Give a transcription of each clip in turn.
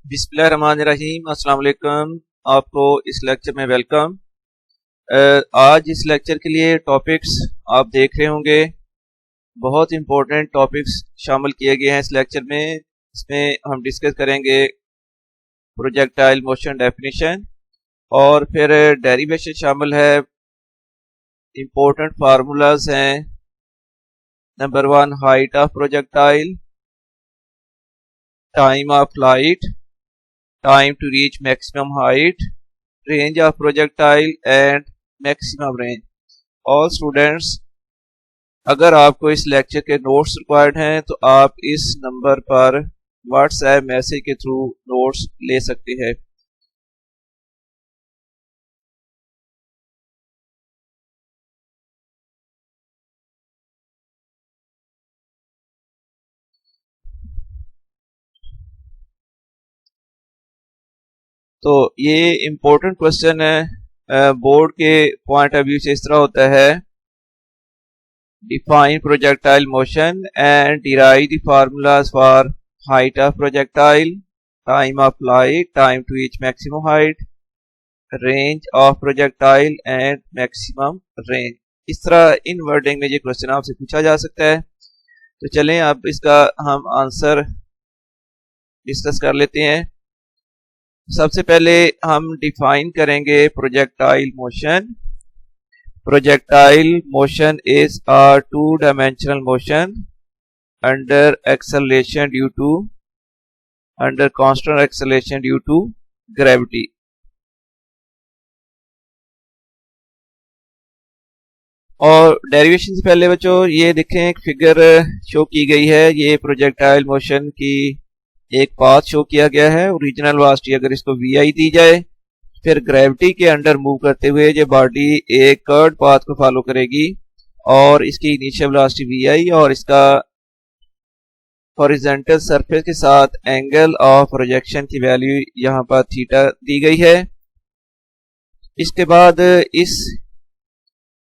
बिस्मिल्लाहिर्रहमानिर्रहीम। अस्सलाम वालेकुम। आपको इस लेक्चर में वेलकम। आज इस लेक्चर के लिए टॉपिक्स आप देख रहे होंगे, बहुत इंपॉर्टेंट टॉपिक्स शामिल किए गए हैं इस लेक्चर में। इसमें हम डिस्कस करेंगे प्रोजेक्टाइल मोशन डेफिनेशन और फिर डेरिवेशन शामिल है। इंपॉर्टेंट फार्मूलाज हैं। Number 1 height of projectile, time of flight, time to reach maximum height, range of projectile and maximum range। All students, अगर आपको इस लेक्चर के नोट्स रिक्वायर्ड हैं तो आप इस नंबर पर व्हाट्सएप मैसेज के थ्रू नोट्स ले सकते हैं। तो ये इम्पोर्टेंट क्वेश्चन है, बोर्ड के पॉइंट ऑफ व्यू से इस तरह होता है। Define projectile motion and derive the formulas for height of projectile, time of flight, time to reach maximum height, range of projectile and maximum range. इस तरह इन wording में ये क्वेश्चन आपसे पूछा जा सकता है। तो चलें अब इसका हम आंसर डिस्कस कर लेते हैं। सबसे पहले हम डिफाइन करेंगे projectile motion. Projectile motion is a two dimensional motion under acceleration due to constant acceleration due to gravity. और डेरिवेशन से पहले बच्चों ये देखें, एक फिगर शो की गई है। ये प्रोजेक्टाइल मोशन की एक पाथ शो किया गया है। ओरिजिनल वेलोसिटी अगर इसको vi दी जाए, फिर ग्रेविटी के अंडर मूव करते हुए ये बॉडी एक कर्व पाथ को फॉलो करेगी और इसकी इनिशियल वेलोसिटी vi और इसका हॉरिजॉन्टल सरफेस के साथ एंगल ऑफ प्रोजेक्शन की वैल्यू यहाँ पर थीटा दी गई है। इसके बाद इस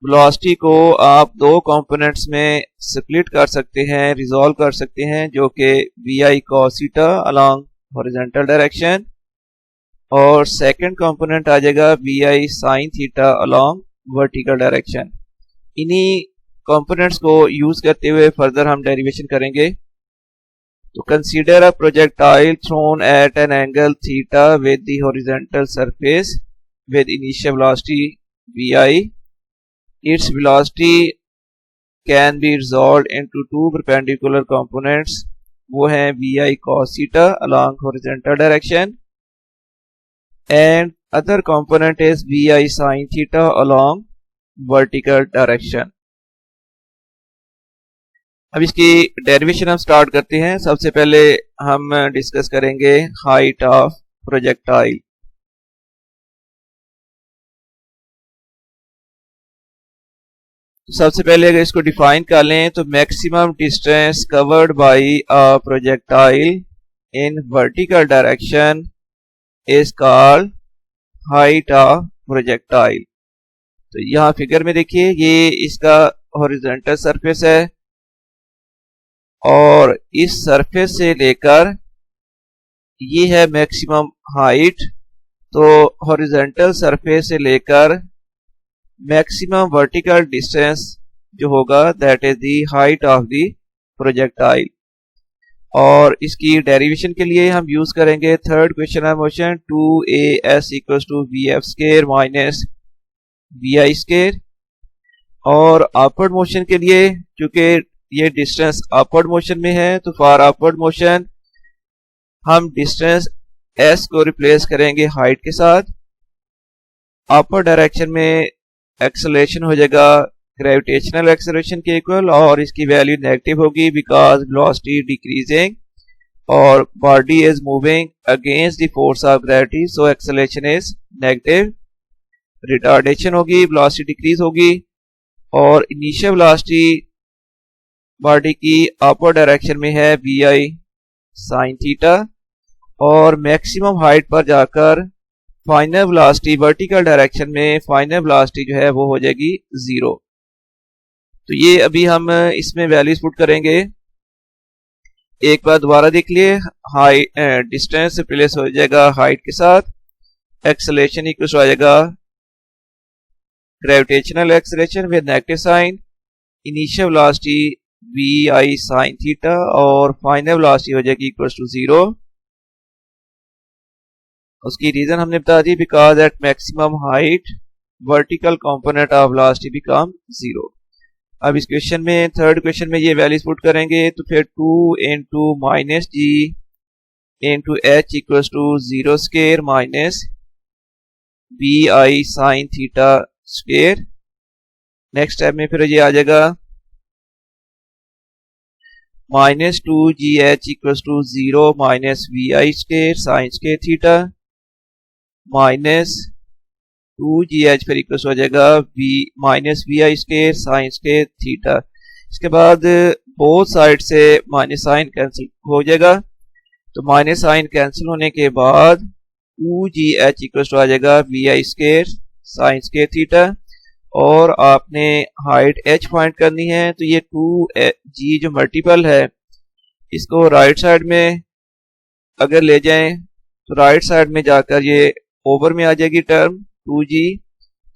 वेलोसिटी को आप दो कंपोनेंट्स में स्प्लिट कर सकते हैं, रिजॉल्व कर सकते हैं, जो कि vi cos theta along horizontal direction और सेकंड कंपोनेंट आ जाएगा vi sin theta along vertical direction. इन्हीं कंपोनेंट्स को यूज करते हुए फर्दर हम डेरिवेशन करेंगे। तो consider a projectile thrown at an angle theta with the horizontal surface with initial velocity vi। Its velocity can be resolved into two perpendicular components, वो हैं vi cos theta along horizontal direction and other component is vi sin theta along vertical direction। अब इसकी derivation हम start करते हैं। सबसे पहले हम डिस्कस करेंगे हाइट ऑफ प्रोजेक्टाइल। सबसे पहले अगर इसको डिफाइन कर लें तो maximum distance covered by a projectile in vertical direction is called height of projectile. तो यहाँ फिगर में देखिए, ये इसका हॉरिजॉन्टल सरफेस है और इस सरफेस से लेकर ये है मैक्सिमम हाइट। तो हॉरिजॉन्टल सरफेस से लेकर मैक्सिमम वर्टिकल डिस्टेंस जो होगा that is the height of the projectile. और इसकी डेरिवेशन के लिए हम यूज करेंगे third question of motion 2as equals to vf square minus vi square. और अपवर्ड मोशन के लिए, क्योंकि ये डिस्टेंस अपवर्ड मोशन में है, तो फॉर अपवर्ड मोशन हम डिस्टेंस s को रिप्लेस करेंगे हाइट के साथ। अपवर्ड डायरेक्शन में एक्सेलरेशन हो जाएगा ग्रेविटेशनल एक्सेलरेशन के इक्वल और इसकी वैल्यू नेगेटिव होगी बिकॉज वेलोसिटी डिक्रीजिंग और body is moving against the force of gravity, so acceleration is negative. Retardation होगी, वेलोसिटी डिक्रीज होगी और इनिशियल वेलोसिटी बॉडी की अपवर्ड डायरेक्शन में है vi sin थीटा और मैक्सिमम हाइट पर जाकर फाइनल वेलोसिटी वर्टिकल डायरेक्शन में फाइनल वेलोसिटी जो है वो हो जाएगी 0। तो ये अभी हम इसमें वैल्यूज पुट करेंगे। एक बार दोबारा देख लिए, हाइट डिस्टेंस रिप्लेस हो जाएगा हाइट के साथ, एक्सेलरेशन इक्वल हो जाएगा gravitational acceleration with negative sign, initial velocity V I sine theta और फाइनल वेलोसिटी हो जाएगी इक्वल टू 0। उसकी रीजन हमने बता दी, because at maximum height vertical component of velocity become 0। अब इस क्वेश्चन में, थर्ड क्वेश्चन में ये वैल्यूज पुट करेंगे तो फिर 2 into minus g into h equal to 0 square minus v i sine theta square. Next step में फिर ये आ जाएगा minus 2 g h equal to 0 minus v I square sine square theta minus 2 g h फिर equal हो जाएगा v minus v आई square sine square theta. इसके बाद बोथ साइड से माइनस साइन कैंसिल हो जाएगा, तो माइनस साइन कैंसिल होने के बाद 2 जी एच इक्वल आ जाएगा we I square sine square theta, और आपने हाइट h फाइंड करनी है, तो ये 2g जो मल्टीपल है इसको राइट साइड में अगर ले जाएं तो राइट साइड में जाकर ये ओवर में आ जाएगी टर्म 2g।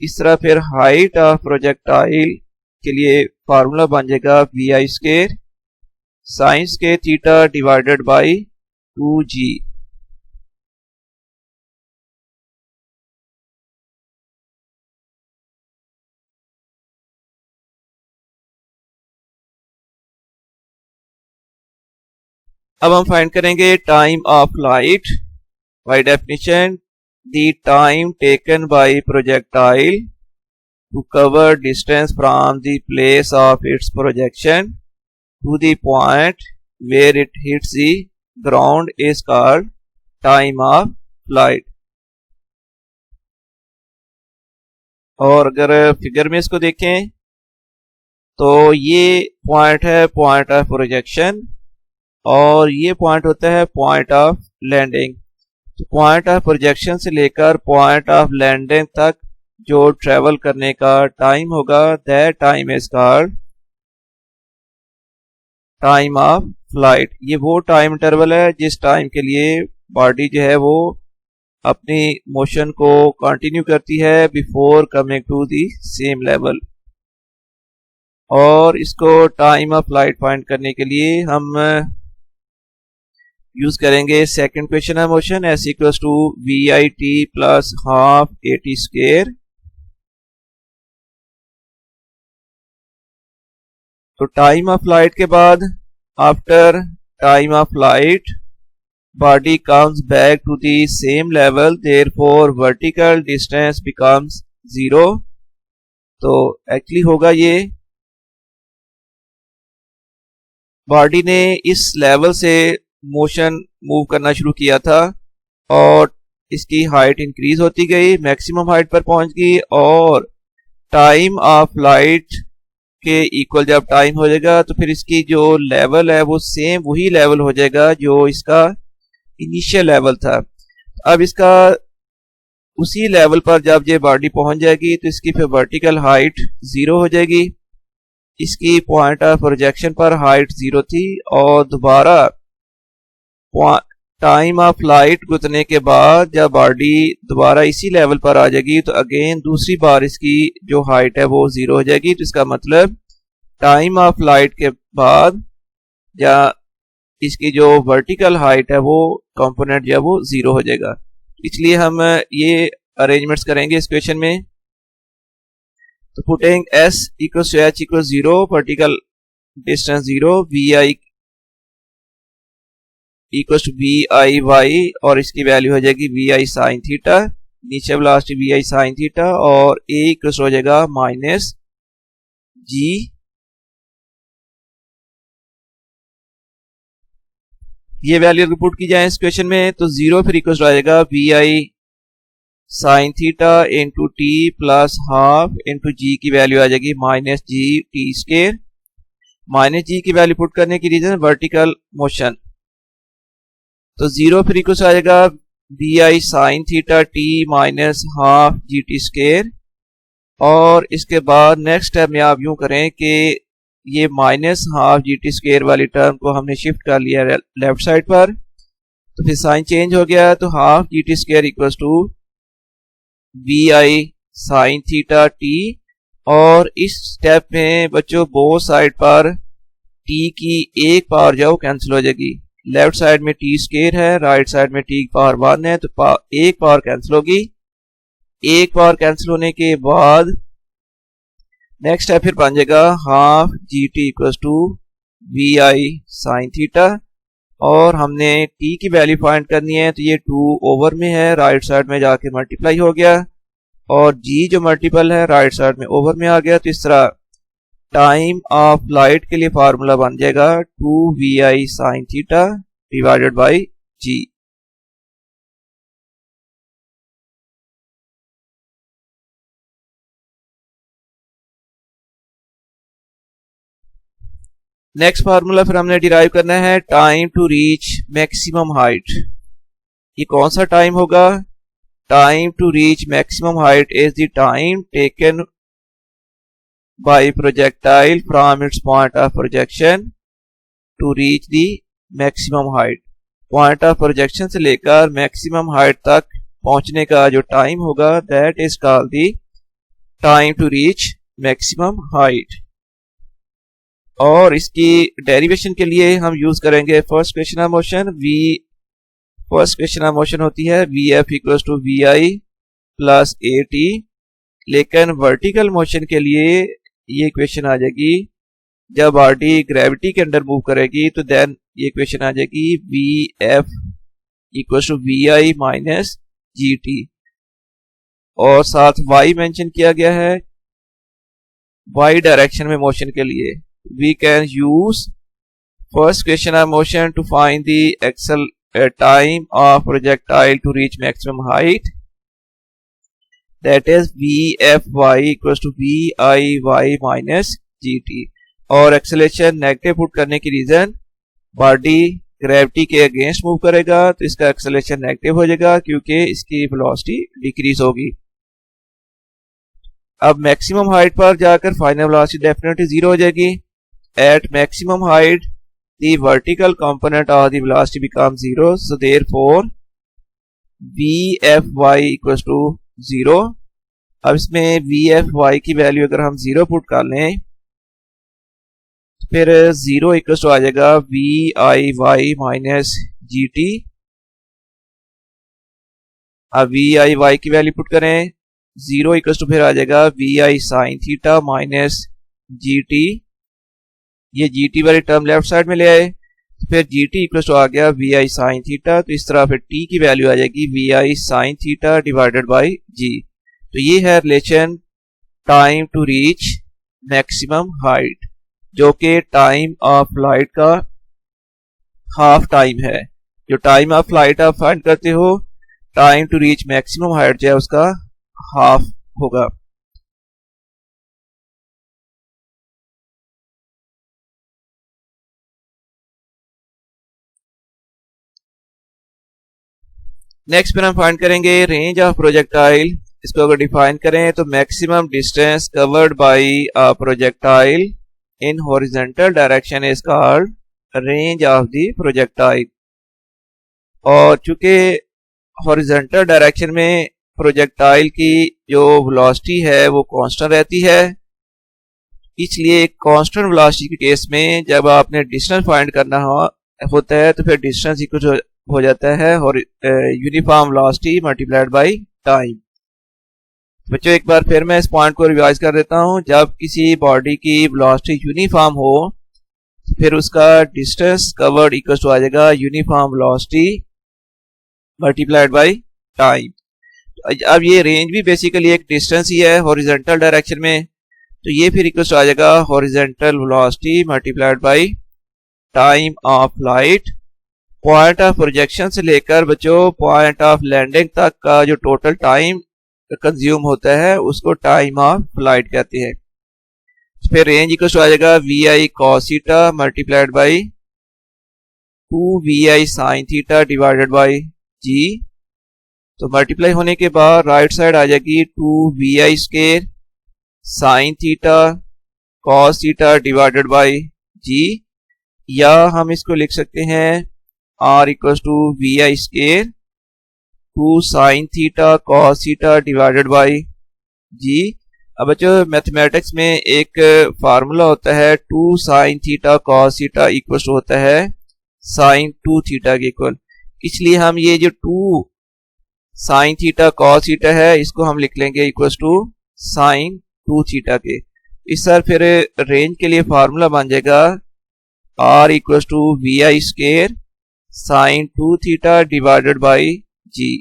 इस तरह फिर हाइट ऑफ प्रोजेक्टाइल के लिए फार्मूला बन जाएगा we I square sine square theta divided by 2g। अब हम फाइंड करेंगे time of light. By definition the time taken by projectile to cover distance from the place of its projection to the point where it hits the ground is called time of flight. और अगर figure में इसको देखें तो ये point है point of projection और ये पॉइंट होता है पॉइंट ऑफ लैंडिंग। तो पॉइंट ऑफ प्रोजेक्शन से लेकर पॉइंट ऑफ लैंडिंग तक जो ट्रेवल करने का टाइम होगा that time is called time of flight. ये वो टाइम इंटरवल है जिस टाइम के लिए बॉडी जो है वो अपनी मोशन को कंटिन्यू करती है before coming to the same level. और इसको टाइम ऑफ फ्लाइट फाइंड करने के लिए हम यूज करेंगे सेकंड क्वेश्चन है motion S equals to V I T plus half A T square. तो टाइम ऑफ फ्लाइट के बाद after time of flight body comes back to the same level, therefore vertical distance becomes 0। तो actually होगा ये body ने इस level से motion move करना शुरू किया था और इसकी हाइट इंक्रीज होती गई, मैक्सिमम हाइट पर पहुंच गई और टाइम ऑफ फ्लाइट के इक्वल जब टाइम हो जाएगा तो फिर इसकी जो लेवल है वो सेम वही लेवल हो जाएगा जो इसका इनिशियल लेवल था। अब इसका उसी लेवल पर जब ये बॉडी पहुंच जाएगी तो इसकी फिर वर्टिकल हाइट 0 हो जाएगी। इसकी पॉइंट ऑफ प्रोजेक्शन पर हाइट 0 थी और दोबारा टाइम ऑफ फ्लाइट गुजरने के बाद जब बॉडी दोबारा इसी लेवल पर आ जाएगी तो अगेन दूसरी बार इसकी जो हाइट है वो 0 हो जाएगी। तो इसका मतलब टाइम ऑफ फ्लाइट के बाद या इसकी जो वर्टिकल हाइट है वो कंपोनेंट जो है वो 0 हो जाएगा। इसलिए हम ये अरेंजमेंट्स करेंगे इस क्वेश्चन में। तो putting s equals to h equals 0, vertical distance 0, V I equals to V I Y और इसकी वैल्यू हो जाएगी वी आई साइन थीटा, नीचे velocity V I sine theta और a इक्वल्स हो जाएगा माइनस जी। ये वैल्यू पुट की जाए इस क्वेश्चन में तो 0 फिर इक्वल्स हो जाएगा we I sine theta into T plus half into G की वैल्यू आ जाएगी minus G T square. Minus G की वैल्यू पुट करने की रीजन वर्टिकल मोशन, तो 0 फिर इक्वल्स आ जाएगा we I sine theta T minus half G T square. और इसके बाद नेक्स्ट स्टेप में आप यूं करें कि ये minus half G T square वाली टर्म को हमने शिफ्ट कर लिया लेफ्ट साइड पर, तो फिर साइन चेंज हो गया, तो half G T square equals to V I sine theta T. और इस स्टेप में बच्चों बोथ साइड पर टी की एक पावर जो कैंसिल हो जाएगी। लेफ्ट साइड में टी स्क्वेयर है, राइट साइड में टी की पावर 1 है, तो एक पावर कैंसिल होगी। एक पावर कैंसिल होने के बाद नेक्स्ट स्टेप फिर बन जाएगा half G T equals to V I sine theta. और हमने t की वैल्यू फाइंड करनी है, तो ये 2 ओवर में है, राइट साइड में जाके मल्टीप्लाई हो गया, और g जो मल्टीपल है राइट साइड में ओवर में आ गया। तो इस तरह टाइम ऑफ लाइट के लिए फार्मूला बन जाएगा 2 V I sine theta divided by g। Next formula फिर हमने डिराइव करना है time to reach maximum height. ये कौन सा टाइम होगा? Time to reach maximum height is the time taken by projectile from its point of projection to reach the maximum height. Point of projection से लेकर maximum height तक पहुंचने का जो टाइम होगा that is called the time to reach maximum height. और इसकी derivation के लिए हम यूज करेंगे first equation of motion. First equation of motion होती है V F equals to V I plus A T. लेकिन वर्टिकल मोशन के लिए ये इक्वेशन आ जाएगी जब बॉडी ग्रेविटी के अंडर मूव करेगी, तो देन ये इक्वेशन आ जाएगी V F equals to V I minus G T. और साथ वाई मेंशन किया गया है वाई डायरेक्शन में मोशन के लिए। We can use first equation of motion to find the time of projectile to reach maximum height, that is Vfy equals to Viy minus gt। और acceleration negative put करने की reason body gravity के against move करेगा, तो इसका acceleration negative हो जाएगा क्योंकि इसकी वेलोसिटी डिक्रीज होगी। अब मैक्सिमम हाइट पर जाकर फाइनल वेलोसिटी डेफिनेटली 0 हो जाएगी। At maximum height, the vertical component of the velocity becomes 0. So therefore, Vfy equals to 0. अब इसमें Vfy की वैल्यू अगर हम 0 पुट कर लें, फिर 0 इक्वल्स टू आ जाएगा Viy माइनस gt। अब Viy की वैल्यू पुट करें, 0 इक्वल्स टू फिर आ जाएगा Vi sine theta minus gt। ये gt वाली टर्म लेफ्ट साइड में ले आए, तो फिर gt इक्वल्स टू आ गया वी आई साइन थीटा। तो इस तरह फिर t की वैल्यू आ जाएगी V I sine theta divided by g। तो ये है relation time to reach maximum height, जो कि टाइम ऑफ लाइट का हाफ टाइम है। जो टाइम ऑफ लाइट आप फाइंड करते हो, time to reach maximum height जो है उसका हाफ होगा। नेक्स्ट फिर हम फाइंड करेंगे रेंज ऑफ प्रोजेक्टाइल। इसको अगर डिफाइन करें तो maximum distance covered by a projectile in horizontal direction is called range of the projectile. और चूंकि हॉरिजॉन्टल डायरेक्शन में प्रोजेक्टाइल की जो वेलोसिटी है वो कांस्टेंट रहती है, इसलिए कांस्टेंट वेलोसिटी के केस में जब आपने डिस्टेंस फाइंड करना होता है तो फिर डिस्टेंस इक्वल हो जाता है और uniform velocity multiplied by time. बच्चों एक बार फिर मैं इस पॉइंट को रिवाइज कर देता हूं। जब किसी बॉडी की वेलोसिटी यूनिफॉर्म हो फिर उसका डिस्टेंस कवर्ड इक्वल टू आ जाएगा uniform velocity multiplied by time. अब ये रेंज भी बेसिकली एक डिस्टेंस ही है हॉरिजॉन्टल डायरेक्शन में, तो ये फिर इक्वल टू आ जाएगा horizontal velocity multiplied by time of light. Point of projection से लेकर बच्चों पॉइंट ऑफ लैंडिंग तक का जो टोटल टाइम कंज्यूम होता है उसको टाइम ऑफ फ्लाइट कहते हैं। फिर रेंज इक्वल टू आ जाएगा we I cos theta multiplied by 2 V I sine theta divided by G. तो मल्टीप्लाई होने के बाद राइट साइड आ जाएगी 2 V I square sine theta cos theta divided by G, या हम इसको लिख सकते हैं r equals to V I square 2 sine theta cos theta divided by G. अब बच्चों मैथमेटिक्स में एक फार्मूला होता है 2 sine theta cos theta equals होता है साइन 2 थीटा के इक्वल, इसलिए हम ये जो 2 साइन थीटा cos थीटा है इसको हम लिख लेंगे इक्वल्स टू साइन 2 थीटा के। इस सर फिर रेंज के लिए फार्मूला बन जाएगा r equals to V I square sine 2 theta divided by G.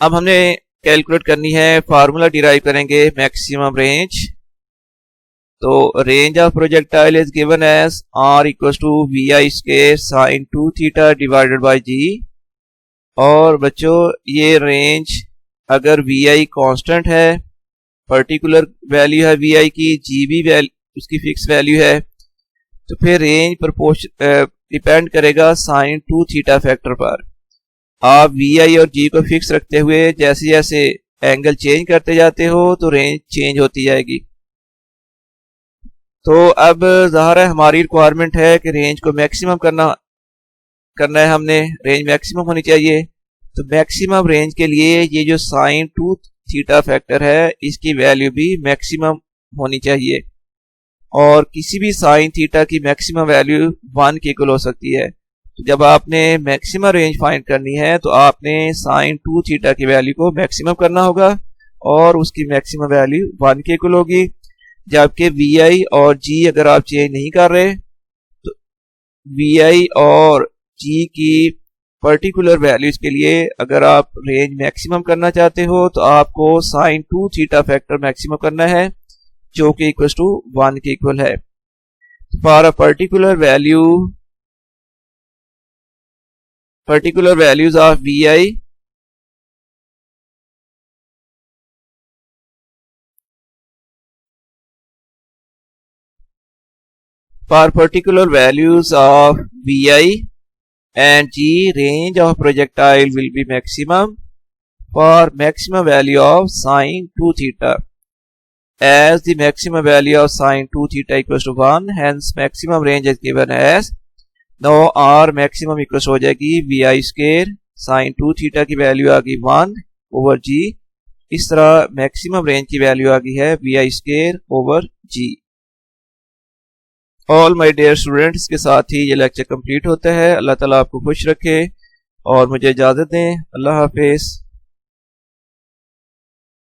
अब हमने कैलकुलेट करनी है, फार्मूला डिराइव करेंगे मैक्सिमम रेंज। तो range of projectile is given as r equals to V I square sine 2 theta divided by G. और बच्चों ये range अगर वी आई कॉन्स्टेंट है, पर्टिकुलर वैल्यू है वी आई की, जी भी उसकी फिक्स वैल्यू है, तो फिर रेंज प्रोपोर्शन डिपेंड करेगा साइन 2 थीटा फैक्टर पर। आप वी आई और जी को फिक्स रखते हुए जैसे जैसे एंगल चेंज करते जाते हो तो रेंज चेंज होती जाएगी। तो अब ज़ाहिर है हमारी रिक्वायरमेंट है कि रेंज को मैक्सिमम करना है, हमने रेंज मैक्सिमम होनी चाहिए। तो मैक्सिमम रेंज के लिए ये जो साइन 2 थीटा फैक्टर है इसकी वैल्यू भी मैक्सिमम होनी चाहिए, और किसी भी साइन थीटा की मैक्सिमम वैल्यू 1 के इक्वल हो सकती है। तो जब आपने मैक्सिमम रेंज फाइंड करनी है तो आपने साइन 2 थीटा की वैल्यू को मैक्सिमम करना होगा और उसकी मैक्सिमम वैल्यू 1 के इक्वल होगी। जबकि वी आई और जी अगर आप चेंज नहीं कर रहे तो वी आई और जी की पर्टिकुलर वैल्यूज के लिए अगर आप रेंज मैक्सिमम करना चाहते हो तो आपको साइन 2 थीटा फैक्टर मैक्सिमम करना है जो कि इक्वल टू 1 के इक्वल है। For a particular values of Vi, for particular values of Vi and G, range of projectile will be maximum for maximum value of sine 2 theta. As the maximum value of sine 2 theta equals to 1, hence maximum range is given as, now R maximum equal हो जाएगी V आई square sine 2 theta की value आ गई 1 over G. इस तरह maximum range की value आ गई है V I square over G. All my dear students, के साथ ही ये लेक्चर कंप्लीट होता है। अल्लाह ताला आपको खुश रखे और मुझे इजाज़त दें। अल्लाह हाफिज़।